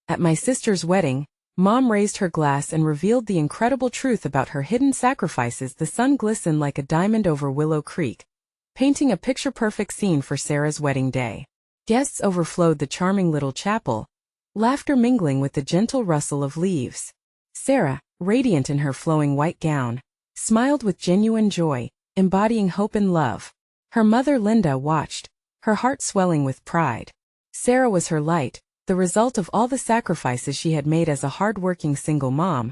At my sister's wedding, Mom raised her glass and revealed the incredible truth about her hidden sacrifices. The sun glistened like a diamond over Willow Creek, painting a picture-perfect scene for Sarah's wedding day. Guests overflowed the charming little chapel, laughter mingling with the gentle rustle of leaves. Sarah, radiant in her flowing white gown, smiled with genuine joy, embodying hope and love. Her mother Linda watched, her heart swelling with pride. Sarah was her light, the result of all the sacrifices she had made as a hard-working single mom.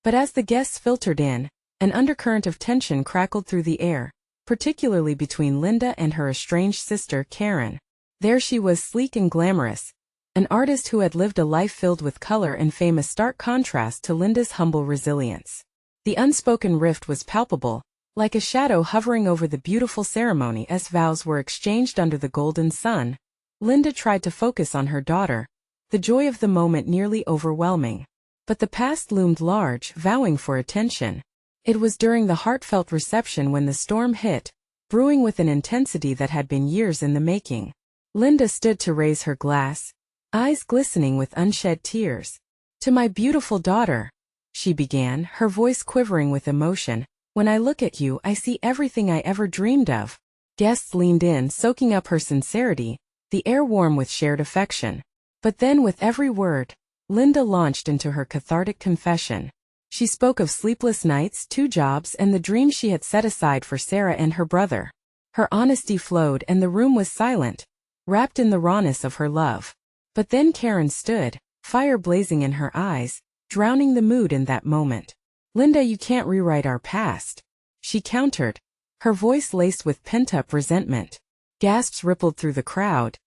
But as the guests filtered in, an undercurrent of tension crackled through the air, particularly between Linda and her estranged sister Karen. There she was, sleek and glamorous, an artist who had lived a life filled with color and fame, a stark contrast to Linda's humble resilience. The unspoken rift was palpable, like a shadow hovering over the beautiful ceremony as vows were exchanged under the golden sun. Linda tried to focus on her daughter, the joy of the moment nearly overwhelming. But the past loomed large, vowing for attention. It was during the heartfelt reception when the storm hit, brewing with an intensity that had been years in the making. Linda stood to raise her glass, eyes glistening with unshed tears. "To my beautiful daughter," she began, her voice quivering with emotion, "when I look at you, I see everything I ever dreamed of." Guests leaned in, soaking up her sincerity, the air warm with shared affection. But then, with every word, Linda launched into her cathartic confession. She spoke of sleepless nights, 2 jobs, and the dreams she had set aside for Sarah and her brother. Her honesty flowed, and the room was silent, wrapped in the rawness of her love. But then Karen stood, fire blazing in her eyes, drowning the mood in that moment. "Linda, you can't rewrite our past," she countered, her voice laced with pent-up resentment. Gasps rippled through the crowd.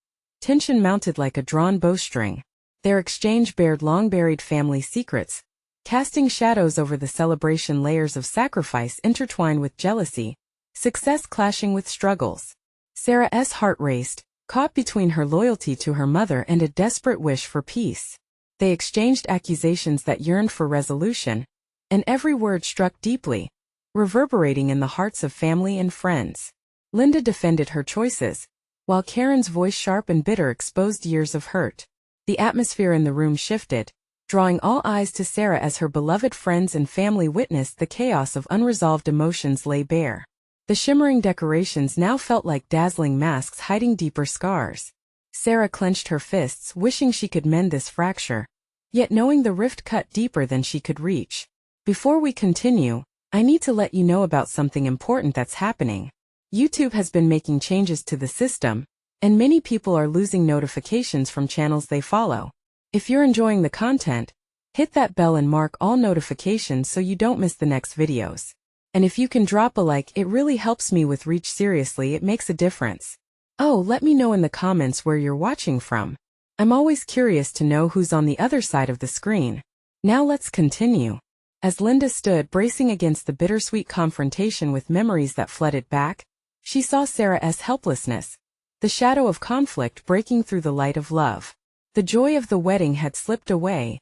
Tension mounted like a drawn bowstring. Their exchange bared long-buried family secrets, casting shadows over the celebration, layers of sacrifice intertwined with jealousy, success clashing with struggles. Sarah's heart raced, caught between her loyalty to her mother and a desperate wish for peace. They exchanged accusations that yearned for resolution, and every word struck deeply, reverberating in the hearts of family and friends. Linda defended her choices, while Karen's voice, sharp and bitter, exposed years of hurt. The atmosphere in the room shifted, drawing all eyes to Sarah as her beloved friends and family witnessed the chaos of unresolved emotions lay bare. The shimmering decorations now felt like dazzling masks hiding deeper scars. Sarah clenched her fists, wishing she could mend this fracture, yet knowing the rift cut deeper than she could reach. "Before we continue, I need to let you know about something important that's happening. YouTube has been making changes to the system, and many people are losing notifications from channels they follow. If you're enjoying the content, hit that bell and mark all notifications so you don't miss the next videos. And if you can drop a like, it really helps me with reach. Seriously, it makes a difference. Oh, let me know in the comments where you're watching from. I'm always curious to know who's on the other side of the screen." Now let's continue. As Linda stood bracing against the bittersweet confrontation with memories that flooded back, she saw Sarah's helplessness, the shadow of conflict breaking through the light of love. The joy of the wedding had slipped away,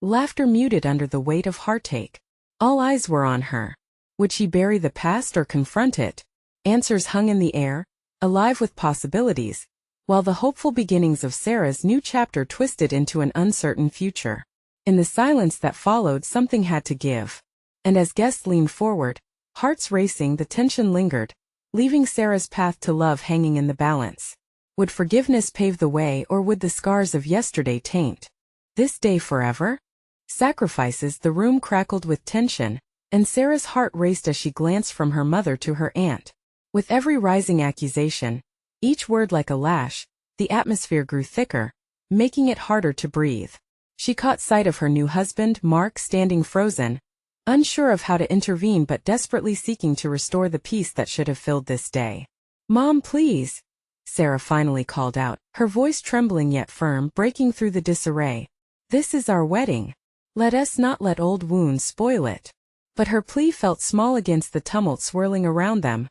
laughter muted under the weight of heartache. All eyes were on her. Would she bury the past or confront it? Answers hung in the air, alive with possibilities, while the hopeful beginnings of Sarah's new chapter twisted into an uncertain future. In the silence that followed, something had to give. And as guests leaned forward, hearts racing, the tension lingered, leaving Sarah's path to love hanging in the balance. Would forgiveness pave the way, or would the scars of yesterday taint this day forever? Sacrifices. The room crackled with tension, and Sarah's heart raced as she glanced from her mother to her aunt. With every rising accusation, each word like a lash, the atmosphere grew thicker, making it harder to breathe. She caught sight of her new husband, Mark, standing frozen, unsure of how to intervene but desperately seeking to restore the peace that should have filled this day. "Mom, please," Sarah finally called out, her voice trembling yet firm, breaking through the disarray. "This is our wedding. Let us not let old wounds spoil it." But her plea felt small against the tumult swirling around them.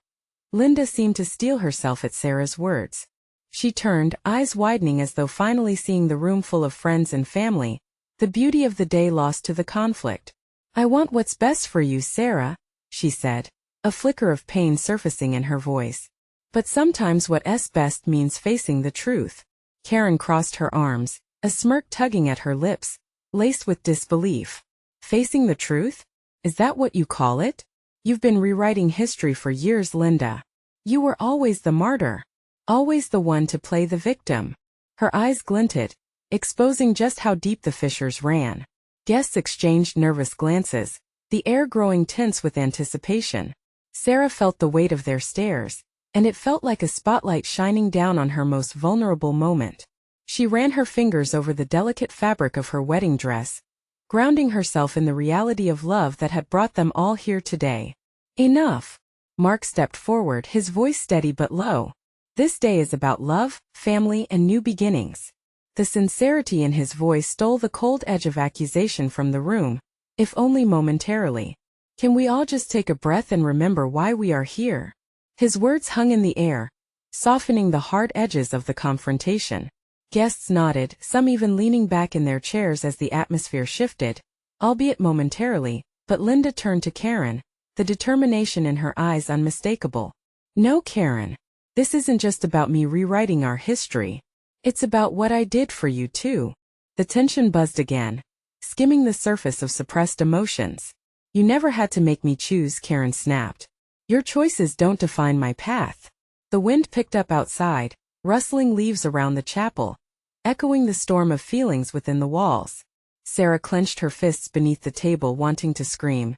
Linda seemed to steel herself at Sarah's words. She turned, eyes widening as though finally seeing the room full of friends and family, the beauty of the day lost to the conflict. "I want what's best for you, Sarah," she said, a flicker of pain surfacing in her voice. "But sometimes what's best means facing the truth." Karen crossed her arms, a smirk tugging at her lips, laced with disbelief. Facing the truth? Is that what you call it? You've been rewriting history for years, Linda. You were always the martyr. Always the one to play the victim. Her eyes glinted, exposing just how deep the fissures ran. Guests exchanged nervous glances, the air growing tense with anticipation. Sarah felt the weight of their stares, and it felt like a spotlight shining down on her most vulnerable moment. She ran her fingers over the delicate fabric of her wedding dress, grounding herself in the reality of love that had brought them all here today. Enough! Mark stepped forward, his voice steady but low. This day is about love, family, and new beginnings. The sincerity in his voice stole the cold edge of accusation from the room, if only momentarily. Can we all just take a breath and remember why we are here? His words hung in the air, softening the hard edges of the confrontation. Guests nodded, some even leaning back in their chairs as the atmosphere shifted, albeit momentarily, but Linda turned to Karen, the determination in her eyes unmistakable. No, Karen. This isn't just about me rewriting our history. It's about what I did for you too. The tension buzzed again, skimming the surface of suppressed emotions. You never had to make me choose, Karen snapped. Your choices don't define my path. The wind picked up outside, rustling leaves around the chapel, echoing the storm of feelings within the walls. Sarah clenched her fists beneath the table, wanting to scream.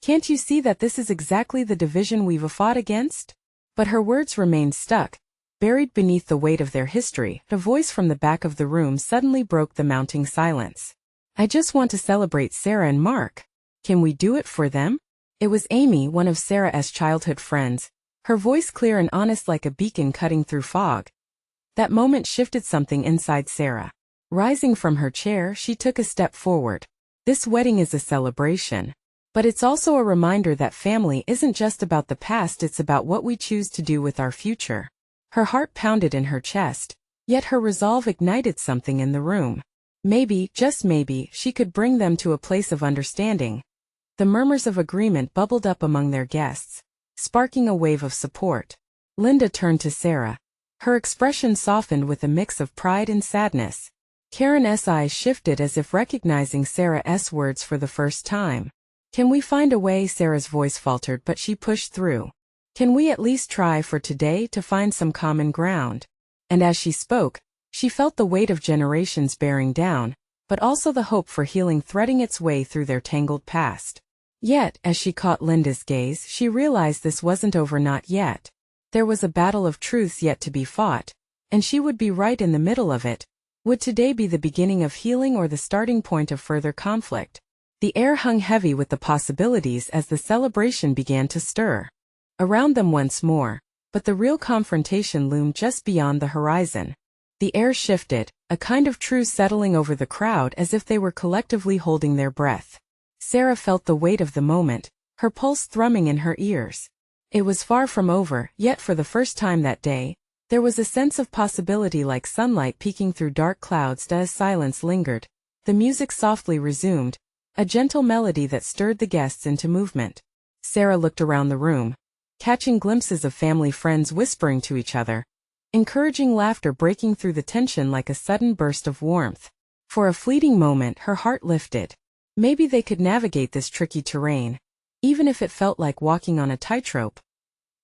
Can't you see that this is exactly the division we've fought against? But her words remained stuck, buried beneath the weight of their history. A voice from the back of the room suddenly broke the mounting silence. I just want to celebrate Sarah and Mark. Can we do it for them? It was Amy, one of Sarah's childhood friends, her voice clear and honest like a beacon cutting through fog. That moment shifted something inside Sarah. Rising from her chair, she took a step forward. This wedding is a celebration. But it's also a reminder that family isn't just about the past, it's about what we choose to do with our future. Her heart pounded in her chest, yet her resolve ignited something in the room. Maybe, just maybe, she could bring them to a place of understanding. The murmurs of agreement bubbled up among their guests, sparking a wave of support. Linda turned to Sarah. Her expression softened with a mix of pride and sadness. Karen's eyes shifted as if recognizing Sarah's words for the first time. Can we find a way? Sarah's voice faltered, but she pushed through. Can we at least try for today to find some common ground? And as she spoke, she felt the weight of generations bearing down, but also the hope for healing threading its way through their tangled past. Yet, as she caught Linda's gaze, she realized this wasn't over, not yet. There was a battle of truths yet to be fought, and she would be right in the middle of it. Would today be the beginning of healing or the starting point of further conflict? The air hung heavy with the possibilities as the celebration began to stir around them once more, but the real confrontation loomed just beyond the horizon. The air shifted, a kind of truce settling over the crowd as if they were collectively holding their breath. Sarah felt the weight of the moment, her pulse thrumming in her ears. It was far from over, yet for the first time that day, there was a sense of possibility like sunlight peeking through dark clouds. As silence lingered, the music softly resumed, a gentle melody that stirred the guests into movement. Sarah looked around the room, catching glimpses of family friends whispering to each other, encouraging laughter breaking through the tension like a sudden burst of warmth. For a fleeting moment her heart lifted. Maybe they could navigate this tricky terrain, even if it felt like walking on a tightrope.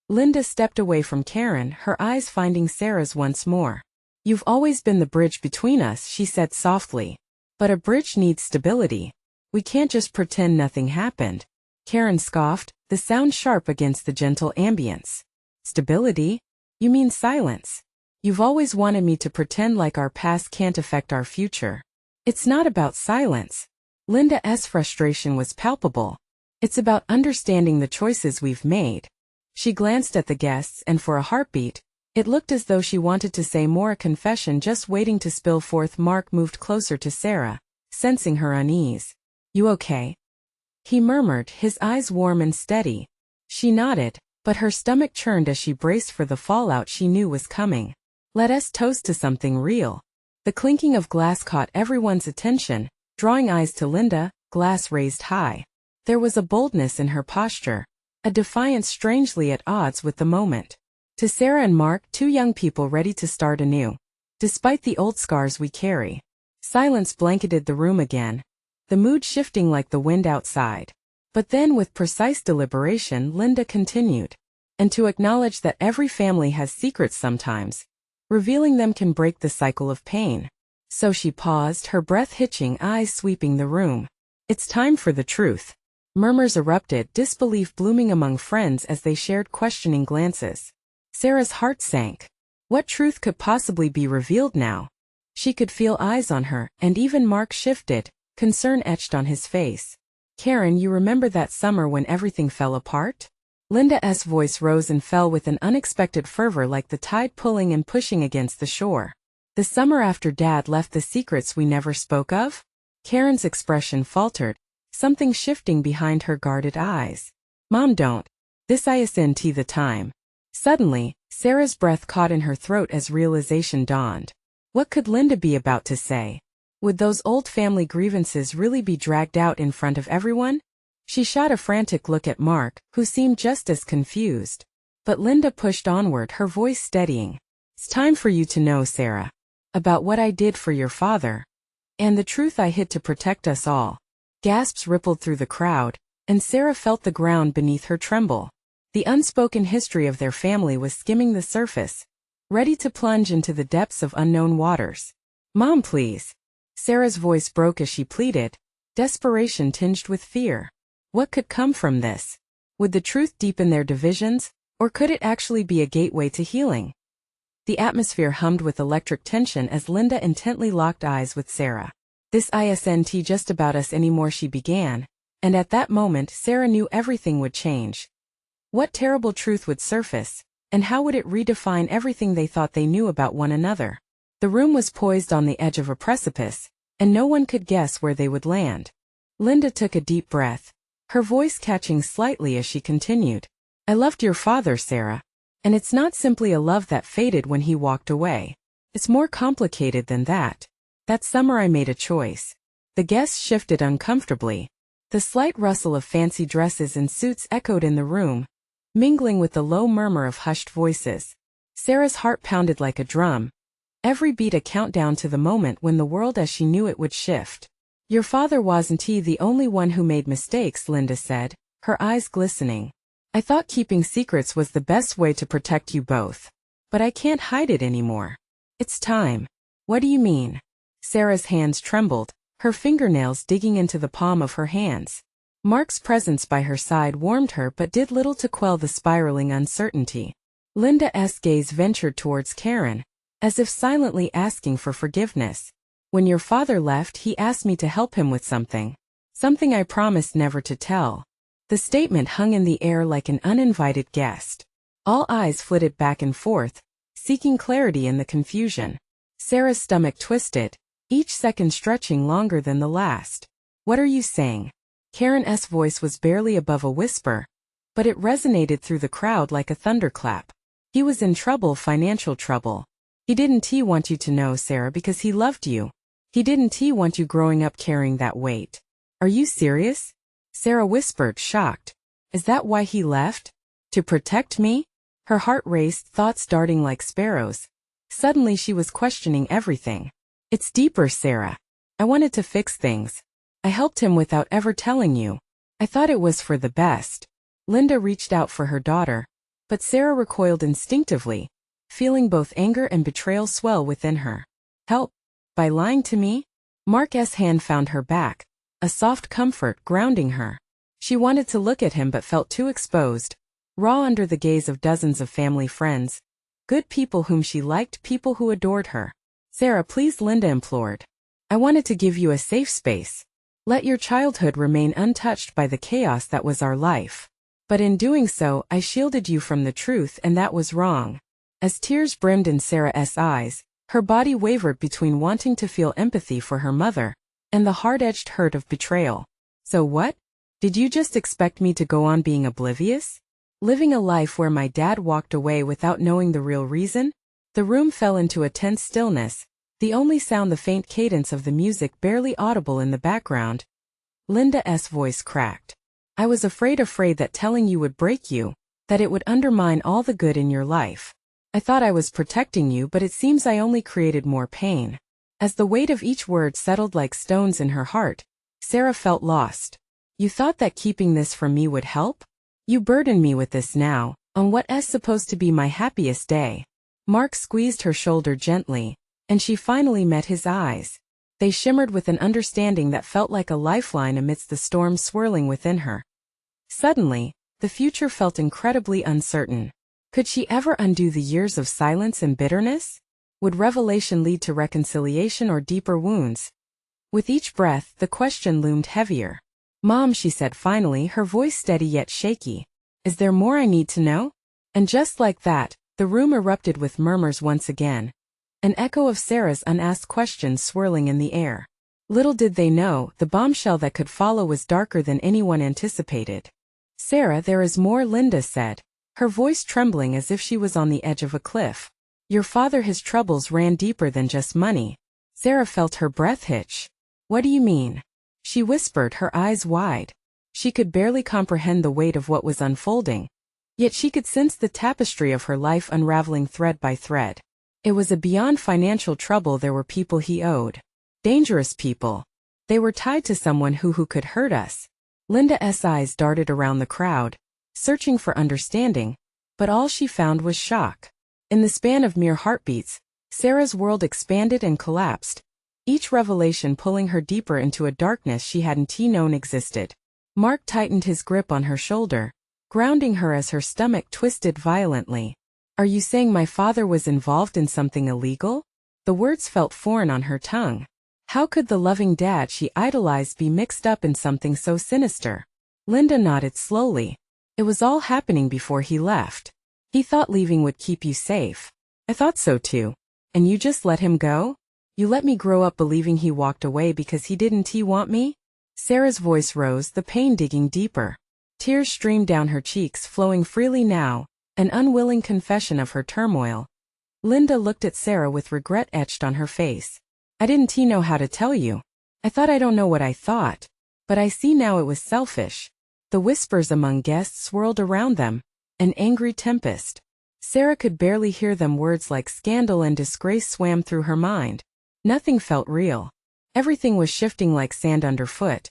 Linda stepped away from Karen, her eyes finding Sarah's once more. You've always been the bridge between us, she said softly. But a bridge needs stability. We can't just pretend nothing happened. Karen scoffed, the sound sharp against the gentle ambience. Stability? You mean silence? You've always wanted me to pretend like our past can't affect our future. It's not about silence. Linda's frustration was palpable. It's about understanding the choices we've made. She glanced at the guests, and for a heartbeat, it looked as though she wanted to say more, a confession just waiting to spill forth. Mark moved closer to Sarah, sensing her unease. You okay? He murmured, his eyes warm and steady. She nodded, but her stomach churned as she braced for the fallout she knew was coming. Let us toast to something real. The clinking of glass caught everyone's attention, drawing eyes to Linda, glass raised high. There was a boldness in her posture, a defiance strangely at odds with the moment. To Sarah and Mark, two young people ready to start anew. Despite the old scars we carry. Silence blanketed the room again, the mood shifting like the wind outside. But then with precise deliberation Linda continued. And to acknowledge that every family has secrets sometimes. Revealing them can break the cycle of pain. So she paused, her breath hitching, eyes sweeping the room. It's time for the truth. Murmurs erupted, disbelief blooming among friends as they shared questioning glances. Sarah's heart sank. What truth could possibly be revealed now? She could feel eyes on her, and even Mark shifted, concern etched on his face. Karen, you remember that summer when everything fell apart? Linda's voice rose and fell with an unexpected fervor like the tide pulling and pushing against the shore. The summer after Dad left the secrets we never spoke of? Karen's expression faltered, something shifting behind her guarded eyes. Mom, don't. This isn't the time. Suddenly, Sarah's breath caught in her throat as realization dawned. What could Linda be about to say? Would those old family grievances really be dragged out in front of everyone? She shot a frantic look at Mark, who seemed just as confused. But Linda pushed onward, her voice steadying. It's time for you to know, Sarah. About what I did for your father. And the truth I hid to protect us all. Gasps rippled through the crowd, and Sarah felt the ground beneath her tremble. The unspoken history of their family was skimming the surface, ready to plunge into the depths of unknown waters. Mom, please. Sarah's voice broke as she pleaded, desperation tinged with fear. What could come from this? Would the truth deepen their divisions, or could it actually be a gateway to healing? The atmosphere hummed with electric tension as Linda intently locked eyes with Sarah. This isn't just about us anymore, she began, and at that moment Sarah knew everything would change. What terrible truth would surface, and how would it redefine everything they thought they knew about one another? The room was poised on the edge of a precipice, and no one could guess where they would land. Linda took a deep breath, her voice catching slightly as she continued. I loved your father, Sarah. And it's not simply a love that faded when he walked away. It's more complicated than that. That summer I made a choice. The guests shifted uncomfortably. The slight rustle of fancy dresses and suits echoed in the room, mingling with the low murmur of hushed voices. Sarah's heart pounded like a drum, every beat a countdown to the moment when the world as she knew it would shift. Your father wasn't the only one who made mistakes, Linda said, her eyes glistening. I thought keeping secrets was the best way to protect you both. But I can't hide it anymore. It's time. What do you mean? Sarah's hands trembled, her fingernails digging into the palm of her hands. Mark's presence by her side warmed her but did little to quell the spiraling uncertainty. Linda's gaze ventured towards Karen, as if silently asking for forgiveness. When your father left, he asked me to help him with something. Something I promised never to tell. The statement hung in the air like an uninvited guest. All eyes flitted back and forth, seeking clarity in the confusion. Sarah's stomach twisted, each second stretching longer than the last. What are you saying? Karen's voice was barely above a whisper, but it resonated through the crowd like a thunderclap. He was in trouble, financial trouble. He didn't want you to know, Sarah, because he loved you. He didn't want you growing up carrying that weight. Are you serious? Sarah whispered, shocked. Is that why he left? To protect me? Her heart raced, thoughts darting like sparrows. Suddenly she was questioning everything. It's deeper, Sarah. I wanted to fix things. I helped him without ever telling you. I thought it was for the best. Linda reached out for her daughter, but Sarah recoiled instinctively, feeling both anger and betrayal swell within her. Help? By lying to me? Mark's hand found her back, a soft comfort grounding her. She wanted to look at him but felt too exposed, raw under the gaze of dozens of family friends. Good people whom she liked, people who adored her. Sarah, please, Linda implored. I wanted to give you a safe space. Let your childhood remain untouched by the chaos that was our life. But in doing so, I shielded you from the truth, and that was wrong. As tears brimmed in Sarah's eyes, her body wavered between wanting to feel empathy for her mother and the hard-edged hurt of betrayal. So what? Did you just expect me to go on being oblivious? Living a life where my dad walked away without knowing the real reason? The room fell into a tense stillness, the only sound the faint cadence of the music barely audible in the background. Linda's voice cracked. I was afraid that telling you would break you, that it would undermine all the good in your life. I thought I was protecting you, but it seems I only created more pain. As the weight of each word settled like stones in her heart, Sarah felt lost. You thought that keeping this from me would help? You burden me with this now, on what is supposed to be my happiest day. Mark squeezed her shoulder gently, and she finally met his eyes. They shimmered with an understanding that felt like a lifeline amidst the storm swirling within her. Suddenly, the future felt incredibly uncertain. Could she ever undo the years of silence and bitterness? Would revelation lead to reconciliation or deeper wounds? With each breath, the question loomed heavier. Mom, she said finally, her voice steady yet shaky. Is there more I need to know? And just like that, the room erupted with murmurs once again. An echo of Sarah's unasked questions swirling in the air. Little did they know, the bombshell that could follow was darker than anyone anticipated. Sarah, there is more, Linda said, her voice trembling as if she was on the edge of a cliff. Your father, his troubles ran deeper than just money. Sarah felt her breath hitch. What do you mean? She whispered, her eyes wide. She could barely comprehend the weight of what was unfolding. Yet she could sense the tapestry of her life unraveling thread by thread. It was beyond financial trouble. There were people he owed. Dangerous people. They were tied to someone who could hurt us. Linda's eyes darted around the crowd, searching for understanding, but all she found was shock. In the span of mere heartbeats, Sarah's world expanded and collapsed, each revelation pulling her deeper into a darkness she hadn't known existed. Mark tightened his grip on her shoulder, grounding her as her stomach twisted violently. Are you saying my father was involved in something illegal? The words felt foreign on her tongue. How could the loving dad she idolized be mixed up in something so sinister? Linda nodded slowly. It was all happening before he left. He thought leaving would keep you safe. I thought so too. And you just let him go? You let me grow up believing he walked away because he didn't want me? Sarah's voice rose, the pain digging deeper. Tears streamed down her cheeks, flowing freely now, an unwilling confession of her turmoil. Linda looked at Sarah with regret etched on her face. I didn't know how to tell you. I thought I don't know what I thought. But I see now it was selfish. The whispers among guests swirled around them, an angry tempest. Sarah could barely hear them. Words like scandal and disgrace swam through her mind. Nothing felt real. Everything was shifting like sand underfoot.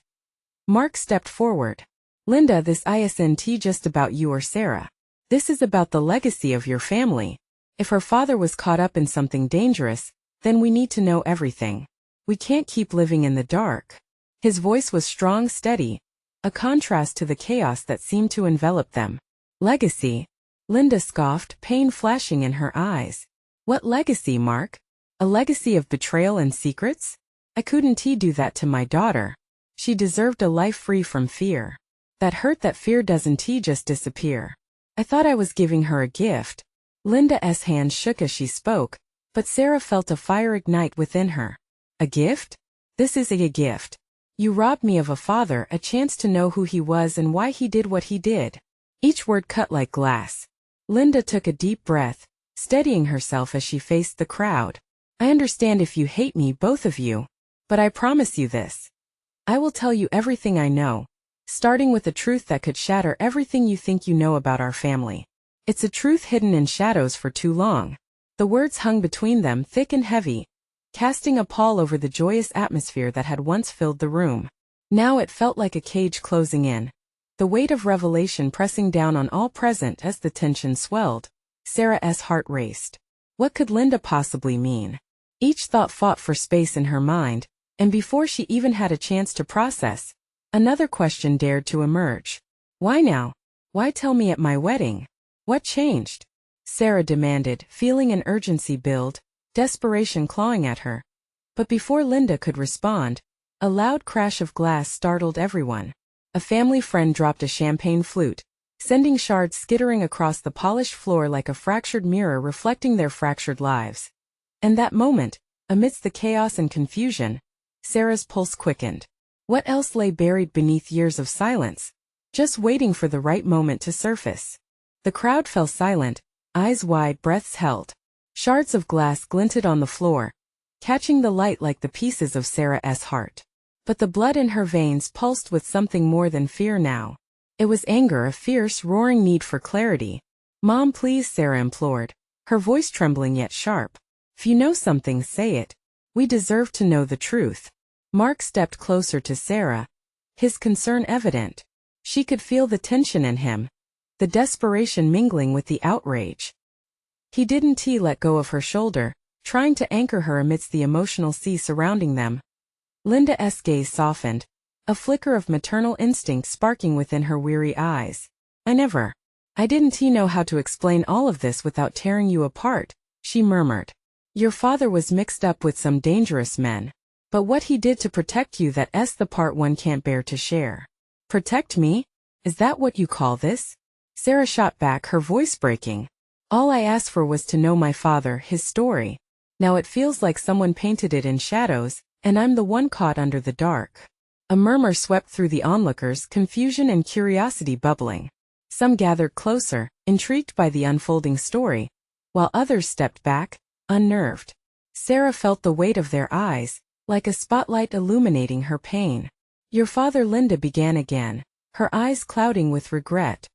Mark stepped forward. Linda, this isn't just about you or Sarah. This is about the legacy of your family. If her father was caught up in something dangerous, then we need to know everything. We can't keep living in the dark. His voice was strong, steady, a contrast to the chaos that seemed to envelop them. Legacy? Linda scoffed, pain flashing in her eyes. What legacy, Mark? A legacy of betrayal and secrets? I couldn't do that to my daughter. She deserved a life free from fear. That hurt, that fear doesn't just disappear. I thought I was giving her a gift. Linda's hand shook as she spoke, but Sarah felt a fire ignite within her. A gift? This is a gift. You robbed me of a father, a chance to know who he was and why he did what he did. Each word cut like glass. Linda took a deep breath, steadying herself as she faced the crowd. I understand if you hate me, both of you. But I promise you this. I will tell you everything I know, starting with a truth that could shatter everything you think you know about our family. It's a truth hidden in shadows for too long. The words hung between them, thick and heavy, casting a pall over the joyous atmosphere that had once filled the room. Now it felt like a cage closing in, the weight of revelation pressing down on all present. As the tension swelled, Sarah's heart raced. What could Linda possibly mean? Each thought fought for space in her mind, and before she even had a chance to process, another question dared to emerge. Why now? Why tell me at my wedding? What changed? Sarah demanded, feeling an urgency build, desperation clawing at her. But before Linda could respond, a loud crash of glass startled everyone. A family friend dropped a champagne flute, sending shards skittering across the polished floor like a fractured mirror reflecting their fractured lives. And that moment, amidst the chaos and confusion, Sarah's pulse quickened. What else lay buried beneath years of silence, just waiting for the right moment to surface? The crowd fell silent, eyes wide, breaths held. Shards of glass glinted on the floor, catching the light like the pieces of Sarah's heart. But the blood in her veins pulsed with something more than fear now. It was anger, a fierce, roaring need for clarity. Mom, please, Sarah implored, her voice trembling yet sharp. If you know something, say it. We deserve to know the truth. Mark stepped closer to Sarah, his concern evident. She could feel the tension in him, the desperation mingling with the outrage. He didn't let go of her shoulder, trying to anchor her amidst the emotional sea surrounding them. Linda's gaze softened, a flicker of maternal instinct sparking within her weary eyes. I didn't know how to explain all of this without tearing you apart, she murmured. Your father was mixed up with some dangerous men. But what he did to protect you, that's the part one can't bear to share. Protect me? Is that what you call this? Sarah shot back, her voice breaking. All I asked for was to know my father, his story. Now it feels like someone painted it in shadows, and I'm the one caught under the dark. A murmur swept through the onlookers, confusion and curiosity bubbling. Some gathered closer, intrigued by the unfolding story, while others stepped back, unnerved. Sarah felt the weight of their eyes, like a spotlight illuminating her pain. Your father, Linda began again, her eyes clouding with regret.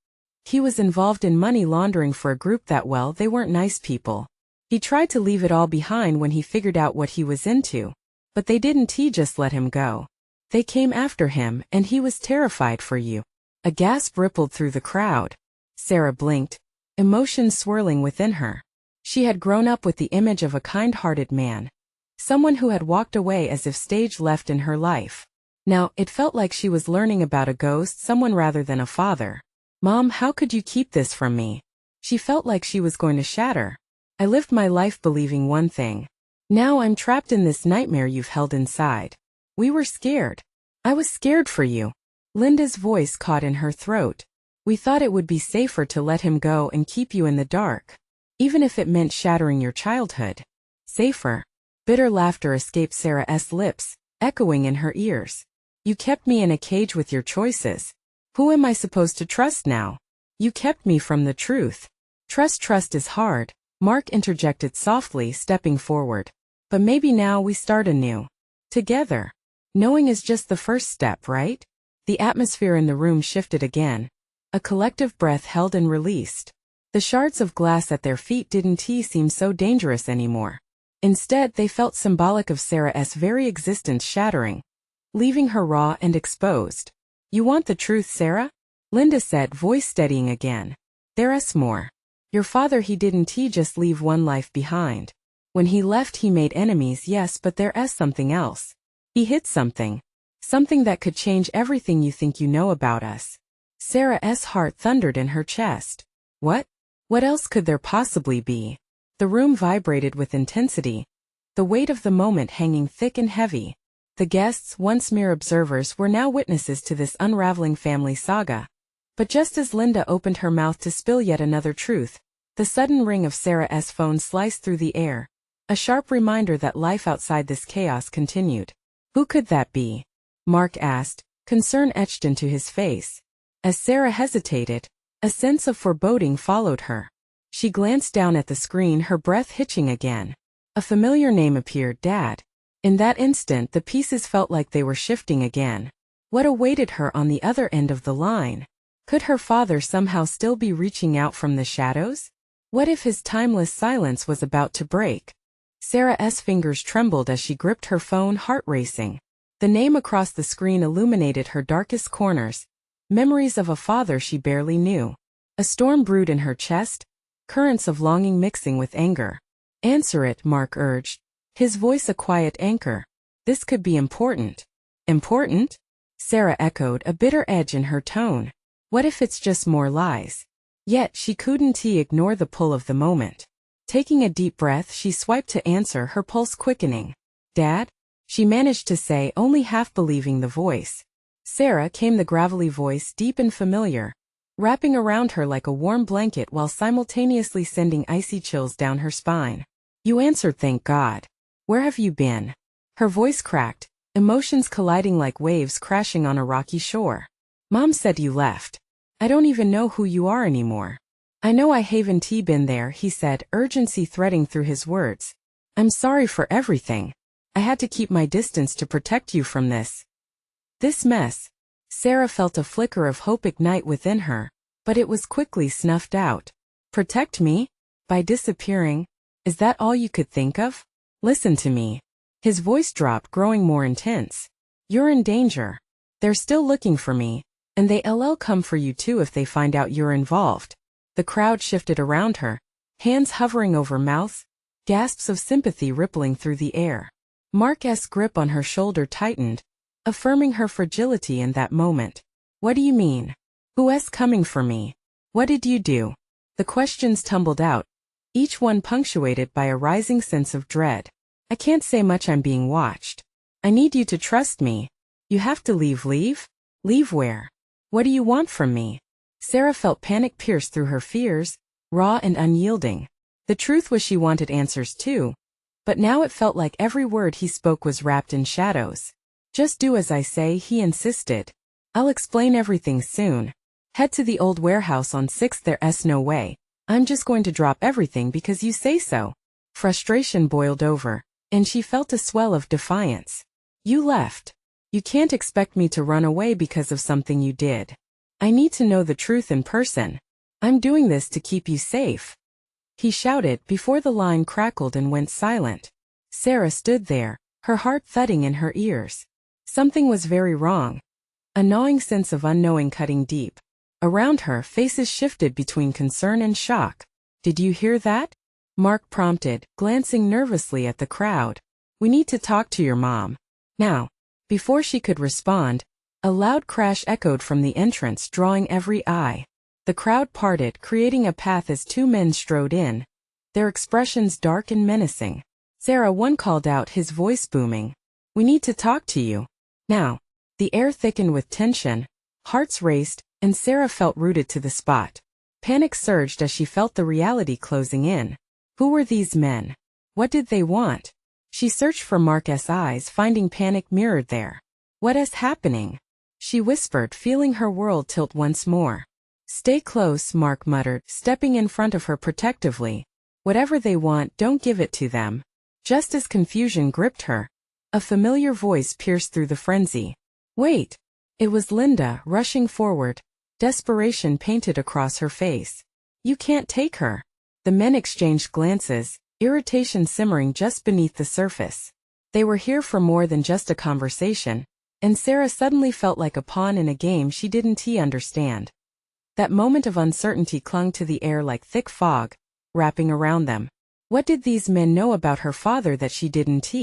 He was involved in money laundering for a group that, well, they weren't nice people. He tried to leave it all behind when he figured out what he was into. But they didn't just let him go. They came after him, and he was terrified for you. A gasp rippled through the crowd. Sarah blinked, emotions swirling within her. She had grown up with the image of a kind-hearted man, someone who had walked away as if stage left in her life. Now, it felt like she was learning about a ghost, someone rather than a father. Mom, how could you keep this from me? She felt like she was going to shatter. I lived my life believing one thing. Now I'm trapped in this nightmare you've held inside. We were scared. I was scared for you. Linda's voice caught in her throat. We thought it would be safer to let him go and keep you in the dark. Even if it meant shattering your childhood. Safer. Bitter laughter escaped Sarah's lips, echoing in her ears. You kept me in a cage with your choices. Who am I supposed to trust now? You kept me from the truth. Trust is hard, Mark interjected softly, stepping forward. But maybe now we start anew. Together. Knowing is just the first step, right? The atmosphere in the room shifted again. A collective breath held and released. The shards of glass at their feet didn't seem so dangerous anymore. Instead, they felt symbolic of Sarah's very existence shattering, leaving her raw and exposed. You want the truth, Sarah? Linda said, voice steadying again. There's more. Your father, he didn't just leave one life behind. When he left, he made enemies, yes, but there's something else. He hid something. Something that could change everything you think you know about us. Sarah's heart thundered in her chest. What? What else could there possibly be? The room vibrated with intensity, the weight of the moment hanging thick and heavy. The guests, once mere observers, were now witnesses to this unraveling family saga. But just as Linda opened her mouth to spill yet another truth, the sudden ring of Sarah's phone sliced through the air, a sharp reminder that life outside this chaos continued. Who could that be? Mark asked, concern etched into his face. As Sarah hesitated, a sense of foreboding followed her. She glanced down at the screen, her breath hitching again. A familiar name appeared, Dad. In that instant, the pieces felt like they were shifting again. What awaited her on the other end of the line? Could her father somehow still be reaching out from the shadows? What if his timeless silence was about to break? Sarah's fingers trembled as she gripped her phone, heart racing. The name across the screen illuminated her darkest corners, memories of a father she barely knew. A storm brewed in her chest, currents of longing mixing with anger. Answer it, Mark urged, his voice a quiet anchor. This could be important. Important? Sarah echoed, a bitter edge in her tone. What if it's just more lies? Yet she couldn't ignore the pull of the moment. Taking a deep breath, she swiped to answer, her pulse quickening. Dad? She managed to say, only half believing the voice. Sarah came the gravelly voice, deep and familiar, wrapping around her like a warm blanket while simultaneously sending icy chills down her spine. You answered, thank God. Where have you been? Her voice cracked, emotions colliding like waves crashing on a rocky shore. Mom said you left. I don't even know who you are anymore. I know I haven't been there, he said, urgency threading through his words. I'm sorry for everything. I had to keep my distance to protect you from this mess. Sarah felt a flicker of hope ignite within her, but it was quickly snuffed out. Protect me? By disappearing? Is that all you could think of? Listen to me. His voice dropped, growing more intense. You're in danger. They're still looking for me, and they'll come for you too if they find out you're involved. The crowd shifted around her, hands hovering over mouths, gasps of sympathy rippling through the air. Mark's grip on her shoulder tightened, affirming her fragility in that moment. What do you mean? Who's coming for me? What did you do? The questions tumbled out, each one punctuated by a rising sense of dread. I can't say much, I'm being watched. I need you to trust me. You have to leave. Leave? Leave where? What do you want from me? Sarah felt panic pierce through her fears, raw and unyielding. The truth was she wanted answers too, but now it felt like every word he spoke was wrapped in shadows. Just do as I say, he insisted. I'll explain everything soon. Head to the old warehouse on 6th. There's no way. I'm just going to drop everything because you say so. Frustration boiled over, and she felt a swell of defiance. You left. You can't expect me to run away because of something you did. I need to know the truth in person. I'm doing this to keep you safe. He shouted before the line crackled and went silent. Sarah stood there, her heart thudding in her ears. Something was very wrong. A gnawing sense of unknowing cutting deep. Around her, faces shifted between concern and shock. Did you hear that? Mark prompted, glancing nervously at the crowd. We need to talk to your mom. Now. Before she could respond, a loud crash echoed from the entrance, drawing every eye. The crowd parted, creating a path as two men strode in, their expressions dark and menacing. Sarah, one called out, his voice booming. We need to talk to you. Now. The air thickened with tension, hearts raced, and Sarah felt rooted to the spot. Panic surged as she felt the reality closing in. Who were these men? What did they want? She searched for Mark's eyes, finding panic mirrored there. What is happening? She whispered, feeling her world tilt once more. Stay close, Mark muttered, stepping in front of her protectively. Whatever they want, don't give it to them. Just as confusion gripped her, a familiar voice pierced through the frenzy. Wait! It was Linda, rushing forward, desperation painted across her face. You can't take her. The men exchanged glances, irritation simmering just beneath the surface. They were here for more than just a conversation, and Sarah suddenly felt like a pawn in a game she didn't understand. That moment of uncertainty clung to the air like thick fog, wrapping around them. What did these men know about her father that she didn't?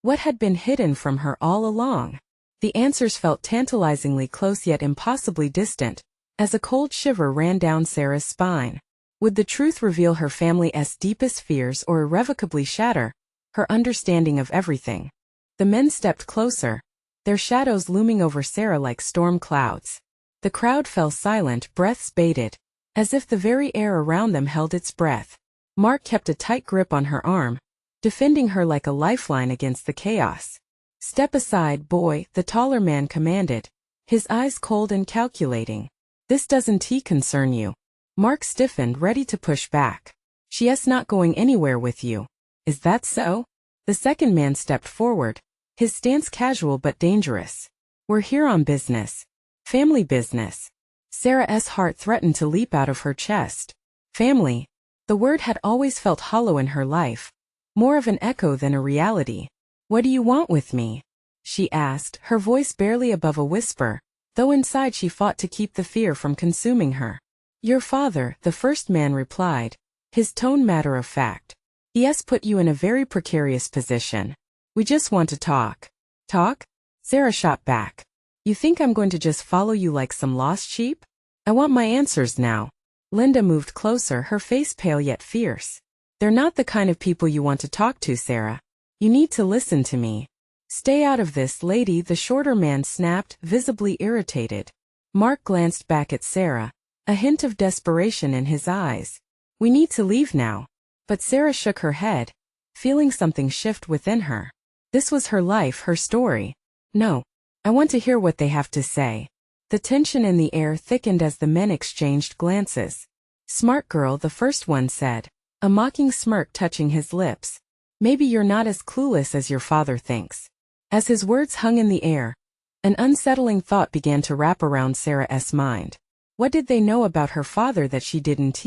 What had been hidden from her all along? The answers felt tantalizingly close yet impossibly distant, as a cold shiver ran down Sarah's spine. Would the truth reveal her family's deepest fears or irrevocably shatter her understanding of everything? The men stepped closer, their shadows looming over Sarah like storm clouds. The crowd fell silent, breaths bated, as if the very air around them held its breath. Mark kept a tight grip on her arm, defending her like a lifeline against the chaos. Step aside, boy, the taller man commanded, his eyes cold and calculating. This doesn't concern you. Mark stiffened, ready to push back. She's not going anywhere with you. Is that so? The second man stepped forward, his stance casual but dangerous. We're here on business. Family business. Sarah's heart threatened to leap out of her chest. Family. The word had always felt hollow in her life, more of an echo than a reality. What do you want with me? She asked, her voice barely above a whisper, though inside she fought to keep the fear from consuming her. Your father, the first man replied, his tone matter of fact. He's put you in a very precarious position. We just want to talk. Talk? Sarah shot back. You think I'm going to just follow you like some lost sheep? I want my answers now. Linda moved closer, her face pale yet fierce. They're not the kind of people you want to talk to, Sarah. You need to listen to me. Stay out of this, lady, the shorter man snapped, visibly irritated. Mark glanced back at Sarah, a hint of desperation in his eyes. We need to leave now. But Sarah shook her head, feeling something shift within her. This was her life, her story. No. I want to hear what they have to say. The tension in the air thickened as the men exchanged glances. Smart girl, the first one said, a mocking smirk touching his lips. Maybe you're not as clueless as your father thinks. As his words hung in the air, an unsettling thought began to wrap around Sarah's mind. What did they know about her father that she didn't?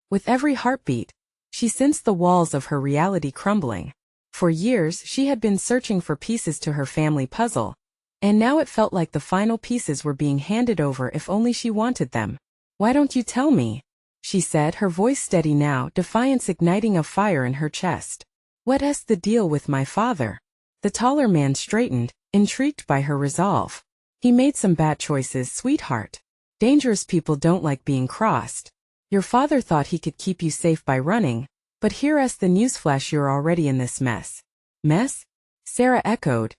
With every heartbeat, she sensed the walls of her reality crumbling. For years she had been searching for pieces to her family puzzle, and now it felt like the final pieces were being handed over if only she wanted them. "Why don't you tell me?" she said, her voice steady now, defiance igniting a fire in her chest. "What's the deal with my father?" The taller man straightened, intrigued by her resolve. "He made some bad choices, sweetheart. Dangerous people don't like being crossed. Your father thought he could keep you safe by running, but here's the newsflash: you're already in this mess." "Mess?" Sarah echoed,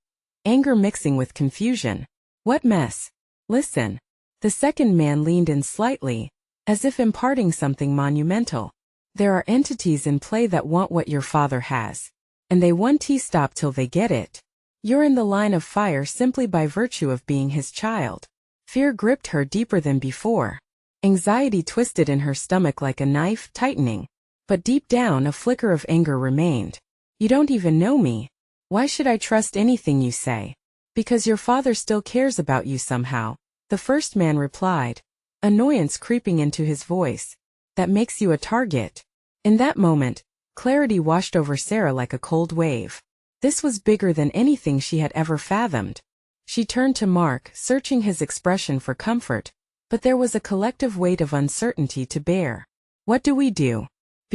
anger mixing with confusion. "What mess?" "Listen." The second man leaned in slightly, as if imparting something monumental. "There are entities in play that want what your father has, and they won't stop till they get it. You're in the line of fire simply by virtue of being his child." Fear gripped her deeper than before. Anxiety twisted in her stomach like a knife, tightening. But deep down a flicker of anger remained. "You don't even know me. Why should I trust anything you say?" "Because your father still cares about you somehow," the first man replied, annoyance creeping into his voice. "That makes you a target." In that moment, clarity washed over Sarah like a cold wave. This was bigger than anything she had ever fathomed. She turned to Mark, searching his expression for comfort, but there was a collective weight of uncertainty to bear. "What do we do?"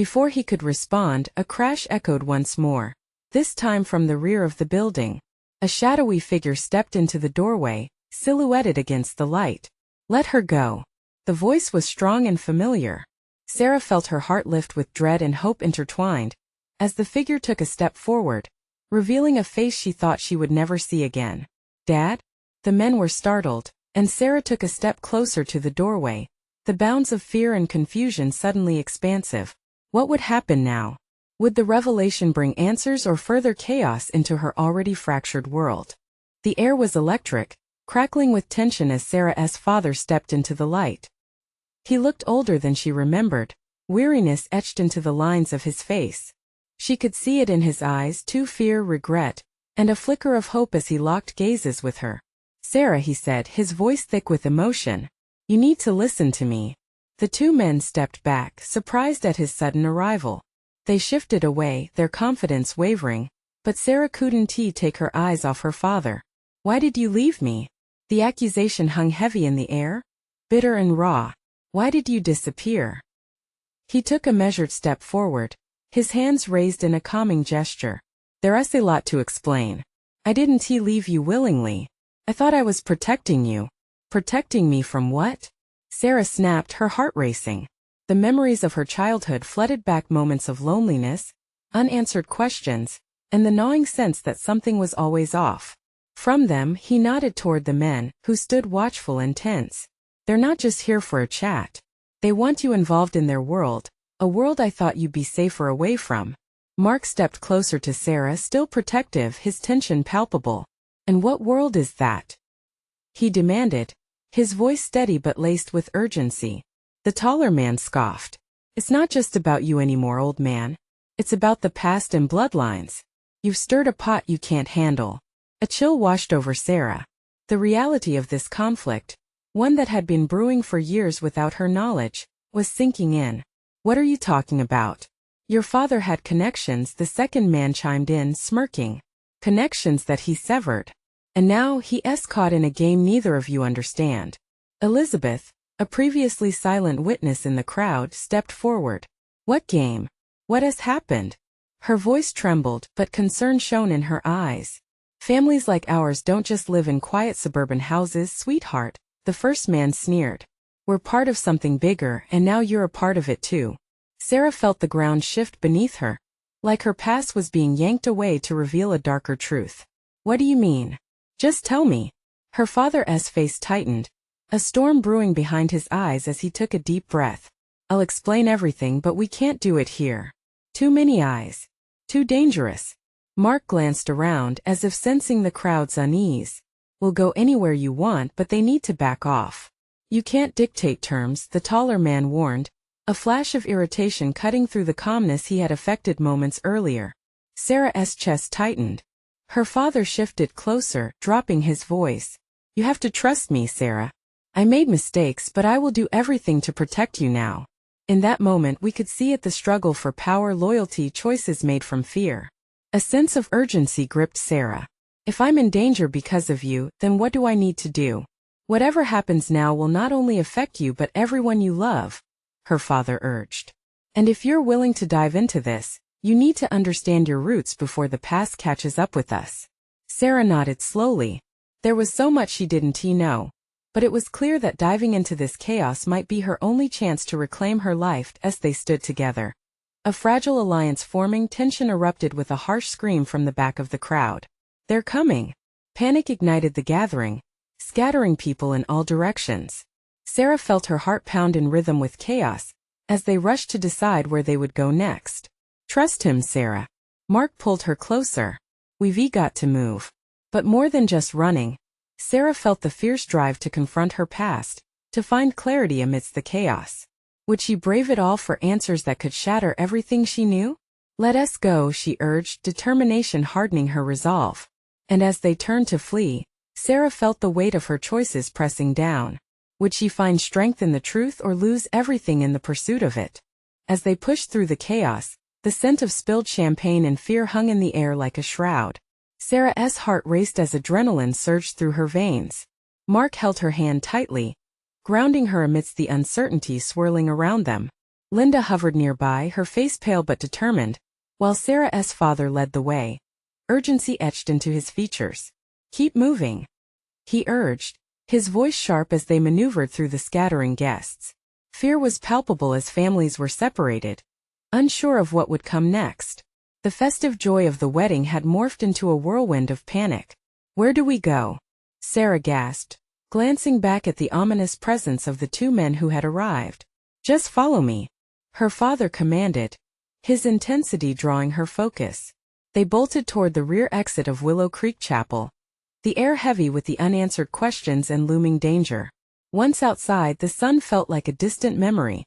Before he could respond, a crash echoed once more, this time from the rear of the building. A shadowy figure stepped into the doorway, silhouetted against the light. "Let her go." The voice was strong and familiar. Sarah felt her heart lift with dread and hope intertwined, as the figure took a step forward, revealing a face she thought she would never see again. "Dad?" The men were startled, and Sarah took a step closer to the doorway, the bounds of fear and confusion suddenly expansive. What would happen now? Would the revelation bring answers or further chaos into her already fractured world? The air was electric, crackling with tension as Sarah's father stepped into the light. He looked older than she remembered, weariness etched into the lines of his face. She could see it in his eyes too, fear, regret, and a flicker of hope as he locked gazes with her. "Sarah," he said, his voice thick with emotion, "you need to listen to me." The two men stepped back, surprised at his sudden arrival. They shifted away, their confidence wavering, but Sarah couldn't take her eyes off her father. "Why did you leave me?" The accusation hung heavy in the air, bitter and raw. "Why did you disappear?" He took a measured step forward, his hands raised in a calming gesture. "There's a lot to explain. I didn't leave you willingly. I thought I was protecting you." "Protecting me from what?" Sarah snapped, her heart racing. The memories of her childhood flooded back, moments of loneliness, unanswered questions, and the gnawing sense that something was always off. From them, he nodded toward the men, who stood watchful and tense. "They're not just here for a chat. They want you involved in their world, a world I thought you'd be safer away from." Mark stepped closer to Sarah, still protective, his tension palpable. "And what world is that?" he demanded, his voice steady but laced with urgency. The taller man scoffed. "It's not just about you anymore, old man. It's about the past and bloodlines. You've stirred a pot you can't handle." A chill washed over Sarah. The reality of this conflict, one that had been brewing for years without her knowledge, was sinking in. "What are you talking about?" "Your father had connections," the second man chimed in, smirking. "Connections that he severed. And now he's caught in a game neither of you understand." Elizabeth, a previously silent witness in the crowd, stepped forward. "What game? What has happened?" Her voice trembled, but concern shone in her eyes. "Families like ours don't just live in quiet suburban houses, sweetheart," the first man sneered. "We're part of something bigger, and now you're a part of it too." Sarah felt the ground shift beneath her, like her past was being yanked away to reveal a darker truth. "What do you mean? Just tell me." Her father's face tightened, a storm brewing behind his eyes as he took a deep breath. "I'll explain everything, but we can't do it here. Too many eyes. Too dangerous." Mark glanced around, as if sensing the crowd's unease. "We'll go anywhere you want, but they need to back off." "You can't dictate terms," the taller man warned, a flash of irritation cutting through the calmness he had affected moments earlier. Sarah's chest tightened. Her father shifted closer, dropping his voice. "You have to trust me, Sarah. I made mistakes, but I will do everything to protect you now." In that moment we could see it, the struggle for power, loyalty, choices made from fear. A sense of urgency gripped Sarah. If I'm in danger because of you, then what do I need to do? Whatever happens now will not only affect you but everyone you love, her father urged. And if you're willing to dive into this, you need to understand your roots before the past catches up with us. Sarah nodded slowly. There was so much she didn't know, but it was clear that diving into this chaos might be her only chance to reclaim her life. As they stood together, a fragile alliance forming, tension erupted with a harsh scream from the back of the crowd. They're coming! Panic ignited the gathering, scattering people in all directions. Sarah felt her heart pound in rhythm with chaos, as they rushed to decide where they would go next. Trust him, Sarah. Mark pulled her closer. We've got to move. But more than just running, Sarah felt the fierce drive to confront her past, to find clarity amidst the chaos. Would she brave it all for answers that could shatter everything she knew? Let us go, she urged, determination hardening her resolve. And as they turned to flee, Sarah felt the weight of her choices pressing down. Would she find strength in the truth or lose everything in the pursuit of it? As they pushed through the chaos, the scent of spilled champagne and fear hung in the air like a shroud. Sarah's heart raced as adrenaline surged through her veins. Mark held her hand tightly, grounding her amidst the uncertainty swirling around them. Linda hovered nearby, her face pale but determined, while Sarah's father led the way. Urgency etched into his features. Keep moving, he urged, his voice sharp as they maneuvered through the scattering guests. Fear was palpable as families were separated, unsure of what would come next. The festive joy of the wedding had morphed into a whirlwind of panic. Where do we go? Sarah gasped, glancing back at the ominous presence of the two men who had arrived. Just follow me, her father commanded, his intensity drawing her focus. They bolted toward the rear exit of Willow Creek Chapel, the air heavy with the unanswered questions and looming danger. Once outside, the sun felt like a distant memory.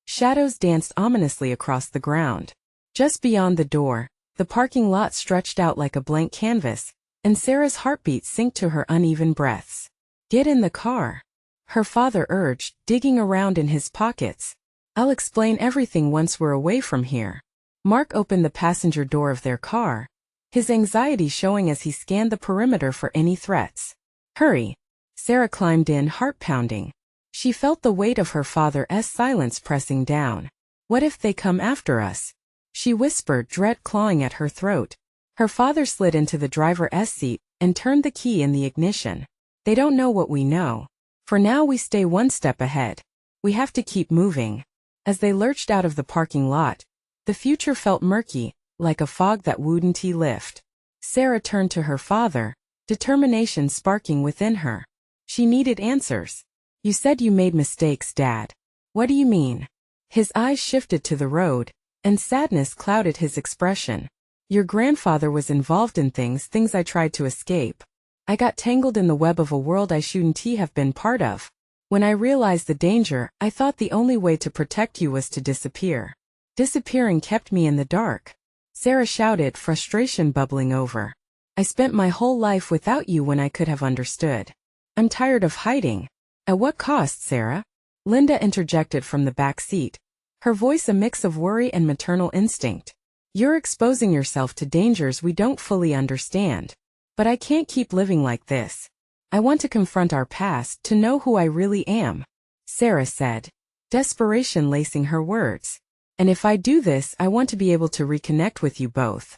Shadows danced ominously across the ground. Just beyond the door, the parking lot stretched out like a blank canvas, and Sarah's heartbeat sank to her uneven breaths. Get in the car, her father urged, digging around in his pockets. I'll explain everything once we're away from here. Mark opened the passenger door of their car, his anxiety showing as he scanned the perimeter for any threats. Hurry! Sarah climbed in, heart pounding. She felt the weight of her father's silence pressing down. What if they come after us? She whispered, dread clawing at her throat. Her father slid into the driver's seat and turned the key in the ignition. They don't know what we know. For now we stay one step ahead. We have to keep moving. As they lurched out of the parking lot, the future felt murky, like a fog that wouldn't lift. Sarah turned to her father, determination sparking within her. She needed answers. You said you made mistakes, Dad. What do you mean? His eyes shifted to the road, and sadness clouded his expression. Your grandfather was involved in things I tried to escape. I got tangled in the web of a world I shouldn't have been part of. When I realized the danger, I thought the only way to protect you was to disappear. Disappearing kept me in the dark. Sarah shouted, frustration bubbling over. I spent my whole life without you when I could have understood. I'm tired of hiding. At what cost, Sarah? Linda interjected from the back seat, her voice a mix of worry and maternal instinct. You're exposing yourself to dangers we don't fully understand. But I can't keep living like this. I want to confront our past, to know who I really am, Sarah said, desperation lacing her words. And if I do this, I want to be able to reconnect with you both.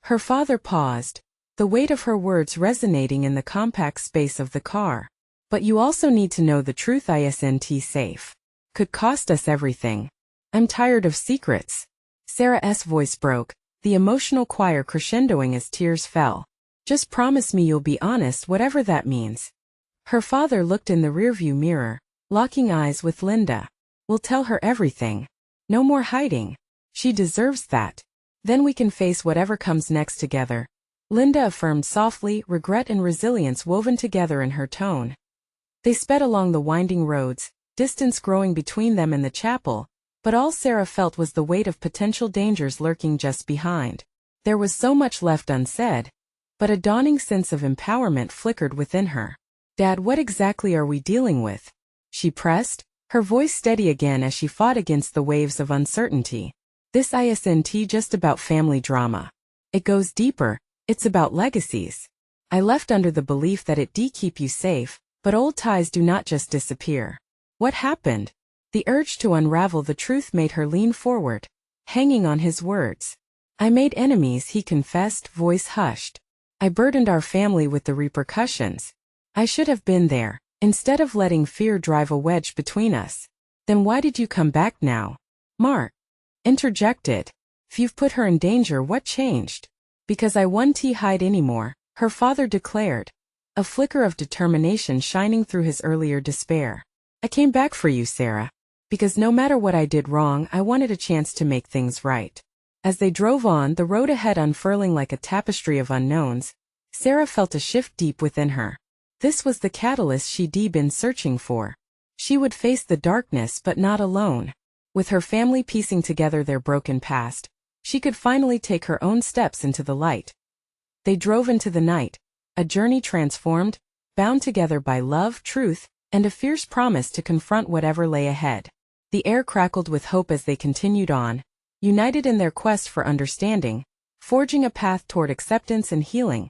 Her father paused, the weight of her words resonating in the compact space of the car. But you also need to know the truth. Isn't safe. Could cost us everything. I'm tired of secrets. Sarah's voice broke, the emotional choir crescendoing as tears fell. Just promise me you'll be honest, whatever that means. Her father looked in the rearview mirror, locking eyes with Linda. We'll tell her everything. No more hiding. She deserves that. Then we can face whatever comes next together. Linda affirmed softly, regret and resilience woven together in her tone. They sped along the winding roads, distance growing between them and the chapel, but all Sarah felt was the weight of potential dangers lurking just behind. There was so much left unsaid, but a dawning sense of empowerment flickered within her. Dad, what exactly are we dealing with? She pressed, her voice steady again as she fought against the waves of uncertainty. This isn't just about family drama. It goes deeper. It's about legacies. I left under the belief that it keep you safe, but old ties do not just disappear. What happened? The urge to unravel the truth made her lean forward, hanging on his words. I made enemies, he confessed, voice hushed. I burdened our family with the repercussions. I should have been there, instead of letting fear drive a wedge between us. Then why did you come back now? Mark interjected. If you've put her in danger, what changed? Because I won't hide anymore, her father declared, a flicker of determination shining through his earlier despair. I came back for you, Sarah. Because no matter what I did wrong, I wanted a chance to make things right. As they drove on, the road ahead unfurling like a tapestry of unknowns, Sarah felt a shift deep within her. This was the catalyst she'd been searching for. She would face the darkness, but not alone. With her family piecing together their broken past, she could finally take her own steps into the light. They drove into the night, a journey transformed, bound together by love, truth, and a fierce promise to confront whatever lay ahead. The air crackled with hope as they continued on, united in their quest for understanding, forging a path toward acceptance and healing.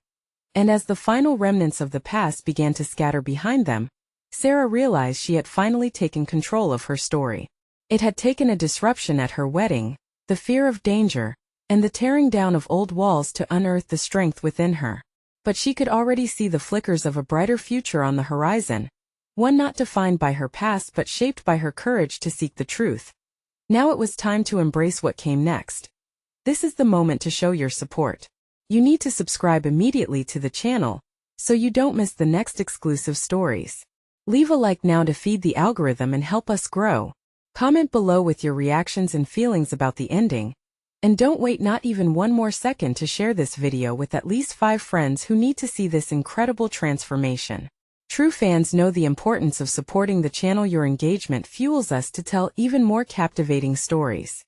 And as the final remnants of the past began to scatter behind them, Sarah realized she had finally taken control of her story. It had taken a disruption at her wedding, the fear of danger, and the tearing down of old walls to unearth the strength within her. But she could already see the flickers of a brighter future on the horizon, one not defined by her past but shaped by her courage to seek the truth. Now it was time to embrace what came next. This is the moment to show your support. You need to subscribe immediately to the channel, so you don't miss the next exclusive stories. Leave a like now to feed the algorithm and help us grow. Comment below with your reactions and feelings about the ending. And don't wait not even one more second to share this video with at least 5 friends who need to see this incredible transformation. True fans know the importance of supporting the channel. Your engagement fuels us to tell even more captivating stories.